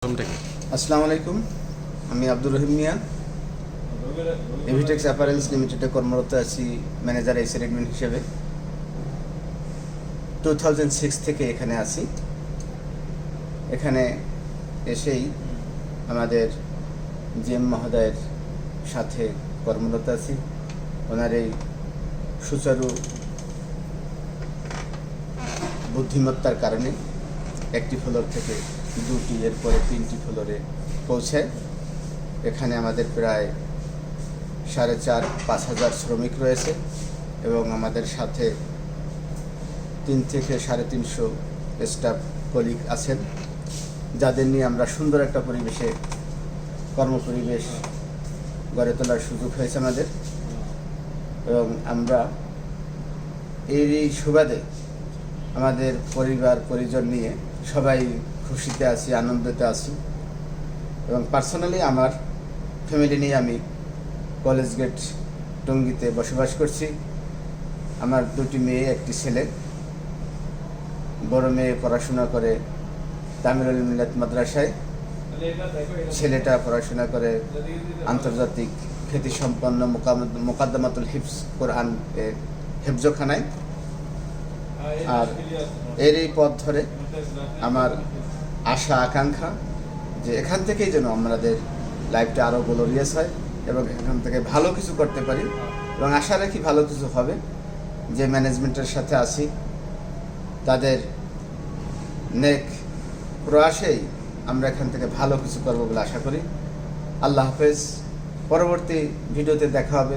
আসসালামু আলাইকুম, আমি আব্দুর রহিম মিয়া এভিটেক্স অ্যাপারেলস লিমিটেডে কর্মরত আছি ম্যানেজার এসএল এডমিন হিসেবে। 2006 থেকে এখানে আছি। এখানে এসেই আমাদের জিএম মহোদয়ের সাথে কর্মরত আছি। ওনার এই সুচারু বুদ্ধিমত্তার কারণে একটি ফ্লোর থেকে দুটি, এরপরে 3টি ফ্লোরে পৌঁছায়। এখানে আমাদের প্রায় 4,500-5,000 শ্রমিক রয়েছে এবং আমাদের সাথে 3 থেকে 350 স্টাফ কলিগ আছেন, যাদের নিয়ে আমরা সুন্দর একটা পরিবেশে কর্মপরিবেশ গড়ে তোলার সুযোগ হয়েছে আমাদের। এবং আমরা এই সুবাদে আমাদের পরিবার পরিজন নিয়ে সবাই খুশিতে আছি, আনন্দতে আছি। এবং পার্সোনালি আমার ফ্যামিলি নিয়ে আমি কলেজ গেট টঙ্গীতে বসবাস করছি। আমার 2টি মেয়ে, 1টি ছেলে। বড় মেয়ে পড়াশোনা করে তামিরুল মিলাত মাদ্রাসায়, ছেলেটা পড়াশোনা করে আন্তর্জাতিক খ্যাতিসম্পন্ন মোকাদ্দমাতুল হিফজ কোরআন হেফজখানায়। আর এই পথ ধরে আমার আশা আকাঙ্ক্ষা যে এখান থেকেই যেন আমাদের লাইফটা আরও গ্লোরিয়াস হয় এবং এখান থেকে ভালো কিছু করতে পারি। এবং আশা রাখি ভালো কিছু হবে। যে ম্যানেজমেন্টের সাথে আছি তাদের নেক প্রয়াসেই আমরা এখান থেকে ভালো কিছু করবো বলে আশা করি। আল্লাহ হাফেজ। পরবর্তী ভিডিওতে দেখা হবে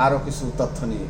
আরও কিছু তথ্য নিয়ে।